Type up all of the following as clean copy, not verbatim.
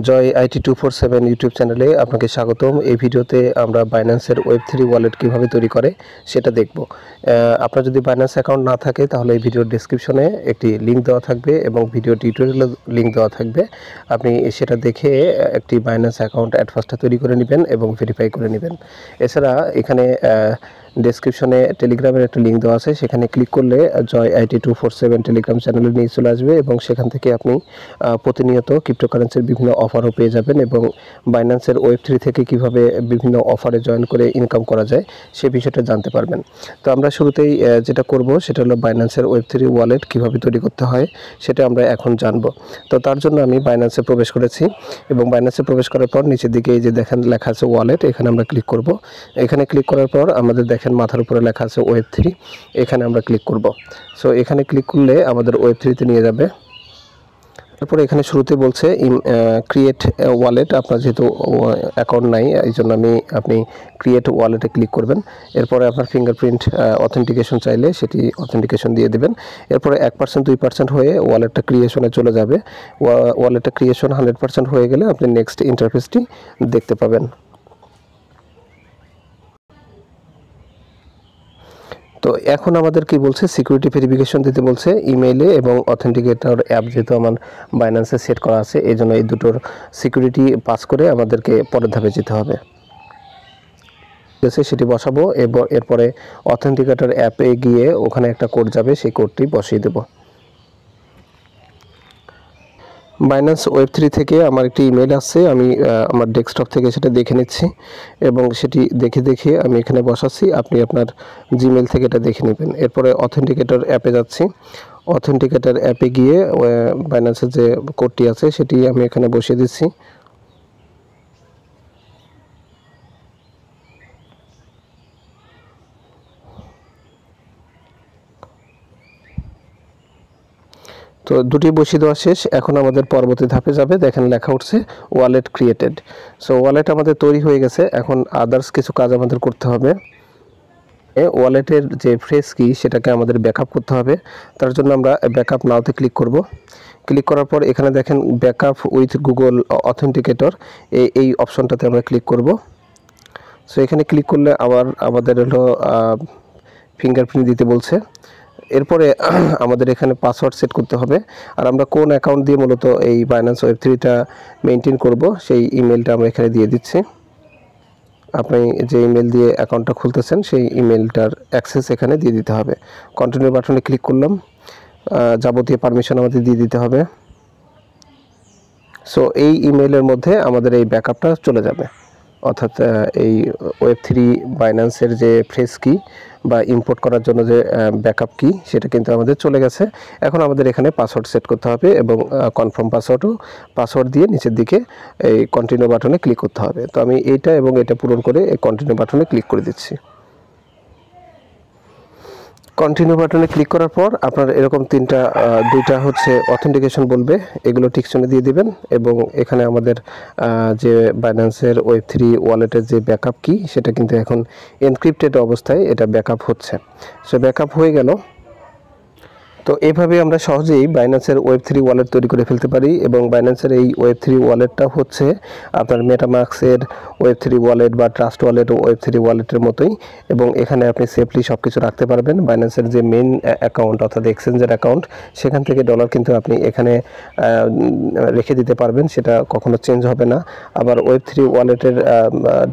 Joy IT 247 YouTube চ্যানেলে আপনাকে স্বাগতম। এই ভিডিওতে আমরা বাইন্যান্সের Web3 ওয়ালেট কিভাবে তৈরি করে সেটা দেখব। আপনার যদি বাইন্যান্স অ্যাকাউন্ট না থাকে তাহলে এই ভিডিওর ডেসক্রিপশনে একটি লিঙ্ক দেওয়া থাকবে এবং ভিডিও টিউটোরিয়ালের লিঙ্ক দেওয়া থাকবে। আপনি সেটা দেখে একটি বাইন্যান্স অ্যাকাউন্ট অ্যাট ফার্স্টে তৈরি করে নেবেন এবং ভেরিফাই করে নেবেন। এছাড়া এখানে ডেসক্রিপশনে টেলিগ্রামের একটা লিঙ্ক দেওয়া আছে, সেখানে ক্লিক করলে জয় আইটি 247 টেলিগ্রাম চ্যানেলে নিয়ে চলে আসবে এবং সেখান থেকে আপনি প্রতিনিয়ত ক্রিপ্টোকারেন্সির বিভিন্ন অফারও পেয়ে যাবেন এবং বাইন্যান্সের Web3 থেকে কিভাবে বিভিন্ন অফারে জয়েন করে ইনকাম করা যায় সে বিষয়টা জানতে পারবেন। তো আমরা শুরুতেই যেটা করব সেটা হলো বাইন্যান্সের Web3 ওয়ালেট কিভাবে তৈরি করতে হয় সেটা আমরা এখন জানব। তো তার জন্য আমি বাইন্যান্সে প্রবেশ করেছি এবং বাইন্যান্সে প্রবেশ করার পর নিচের দিকে এই যে দেখেন লেখা আছে ওয়ালেট, এখানে আমরা ক্লিক করব। এখানে ক্লিক করার পর আমাদের দেখেন মাথার উপরে লেখা আছে Web3, এখানে আমরা ক্লিক করব। সো এখানে ক্লিক করলে আমাদের Web3 তে নিয়ে যাবে। তারপরে এখানে শুরুতে বলছে ক্রিয়েট ওয়ালেট। আপনার যেহেতু অ্যাকাউন্ট নাই এই জন্য আপনি ক্রিয়েট ওয়ালেটে ক্লিক করবেন। এরপরে আপনার ফিঙ্গারপ্রিন্ট অথেন্টিকেশন চাইলে সেটি অথেন্টিকেশন দিয়ে দেবেন। এরপরে 1% 2% হয়ে ওয়ালেটটা ক্রিয়েশনে চলে যাবে। ওয়ালেটটা ক্রিয়েশন 100% হয়ে গেলে আপনি নেক্সট ইন্টারফেসটি দেখতে পাবেন। তো এখন আমাদের কি বলছে, সিকিউরিটি ভেরিফিকেশন দিতে বলছে ইমেইলে এবং অথেন্টিকেটর অ্যাপ যেহেতু আমার বাইন্যান্সে সেট করা আছে এই জন্য এই দুটোর সিকিউরিটি পাস করে আমাদেরকে পরের ধাপে যেতে হবে। সেটি বসাবো এবং এরপরে অথেন্টিকেটর অ্যাপে গিয়ে ওখানে একটা কোড যাবে, সেই কোডটি বসিয়ে দেব। বাইন্যান্স Web3 থেকে আমার একটি ইমেল আসছে, আমি আমার ডেস্কটপ থেকে সেটা দেখে নিচ্ছি এবং সেটি দেখে আমি এখানে বসাচ্ছি। আপনি আপনার জিমেল থেকে এটা দেখে নেবেন। এরপরে অথেন্টিকেটর অ্যাপে যাচ্ছি। অথেন্টিকেটর অ্যাপে গিয়ে বাইন্যান্সের যে কোডটি আছে সেটি আমি এখানে বসিয়ে দিচ্ছি। তো দুটি বসিয়ে দেওয়া শেষ। এখন আমাদের পরবর্তী ধাপে যাবে। দেখেন লেখা উঠছে ওয়ালেট ক্রিয়েটেড। সো ওয়ালেট আমাদের তৈরি হয়ে গেছে। এখন আদার্স কিছু কাজ আমাদের করতে হবে। ওয়ালেটের যে ফ্রেশ কি সেটাকে আমাদের ব্যাকআপ করতে হবে। তার জন্য আমরা ব্যাকআপ নাওতে ক্লিক করব। ক্লিক করার পর এখানে দেখেন ব্যাকআপ উইথ গুগল অথেন্টিকেটর, এই অপশনটাতে আমরা ক্লিক করব। সো এখানে ক্লিক করলে আমাদের হলো ফিঙ্গারপ্রিন্ট দিতে বলছে। এরপরে আমাদের এখানে পাসওয়ার্ড সেট করতে হবে। আর আমরা কোন অ্যাকাউন্ট দিয়ে মূলত এই বাইন্যান্স Web3টা মেনটেন করব সেই ইমেলটা আমরা এখানে দিয়ে দিচ্ছি। আপনি যে ইমেল দিয়ে অ্যাকাউন্টটা খুলতেছেন সেই ইমেলটার অ্যাক্সেস এখানে দিয়ে দিতে হবে। কন্টিনিউ বাটনে ক্লিক করলাম। যাবতীয় পারমিশন আমাদের দিয়ে দিতে হবে। সো এই ইমেলের মধ্যে আমাদের এই ব্যাকআপটা চলে যাবে, অর্থাৎ এই Web3 বাইন্যান্সের যে ফ্রেশ কি বা ইম্পোর্ট করার জন্য যে ব্যাকআপ কি সেটা কিন্তু আমাদের চলে গেছে। এখন আমাদের এখানে পাসওয়ার্ড সেট করতে হবে এবং কনফার্ম পাসওয়ার্ড দিয়ে নিচের দিকে এই কন্টিনিউ বাটনে ক্লিক করতে হবে। তো আমি এইটা এবং এটা পূরণ করে এই কন্টিনিউ বাটনে ক্লিক করে দিচ্ছি। কন্টিনিউ বাটনে ক্লিক করার পর আপনার এরকম দুইটা হচ্ছে অথেন্টিকেশন বলবে, এগুলো টিকচিহ্ন দিয়ে দিবেন এবং এখানে আমাদের যে বাইন্যান্সের Web3 ওয়ালেটের যে ব্যাকআপ কি সেটা কিন্তু এখন এনক্রিপ্টেড অবস্থায় এটা ব্যাকআপ হচ্ছে। সো ব্যাকআপ হয়ে গেল। তো এইভাবে আমরা সহজেই বাইন্যান্সের Web3 ওয়ালেট তৈরি করে ফেলতে পারি এবং বাইন্যান্সের এই Web3 ওয়ালেটটা হচ্ছে আপনার মেটামাস্কের Web3 ওয়ালেট বা ট্রাস্ট ওয়ালেট ও Web3 ওয়ালেটের মতোই এবং এখানে আপনি সেফলি সব কিছু রাখতে পারবেন। বাইন্যান্সের যে মেন অ্যাকাউন্ট অর্থাৎ এক্সচেঞ্জের অ্যাকাউন্ট সেখান থেকে ডলার কিন্তু আপনি এখানে রেখে দিতে পারবেন, সেটা কখনো চেঞ্জ হবে না। আবার Web3 ওয়ালেটের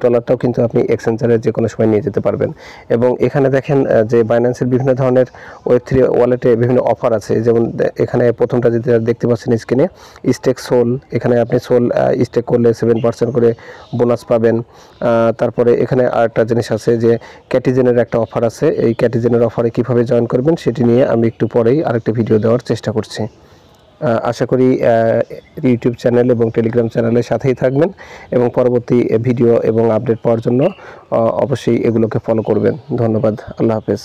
ডলারটাও কিন্তু আপনি এক্সচেঞ্জারে যে কোনো সময় নিয়ে যেতে পারবেন। এবং এখানে দেখেন যে বাইন্যান্সের বিভিন্ন ধরনের Web3 ওয়ালেটে বিভিন্ন অফার আছে, যেমন এখানে প্রথমটা যেটা দেখতে পাচ্ছেন স্ক্রিনে স্টেক সোল, এখানে আপনি সোল স্টেক করলে 7% করে বোনাস পাবেন। তারপরে এখানে আরেকটা জিনিস আছে যে ক্যাটিজেনের একটা অফার আছে, এই ক্যাটিজেনের অফারে কিভাবে জয়েন করবেন সেটি নিয়ে আমি একটু পরেই আরেকটা ভিডিও দেওয়ার চেষ্টা করছি। আশা করি ইউটিউব চ্যানেল এবং টেলিগ্রাম চ্যানেলের সাথেই থাকবেন এবং পরবর্তী ভিডিও এবং আপডেট পাওয়ার জন্য অবশ্যই এগুলোকে ফলো করবেন। ধন্যবাদ। আল্লাহ হাফেজ।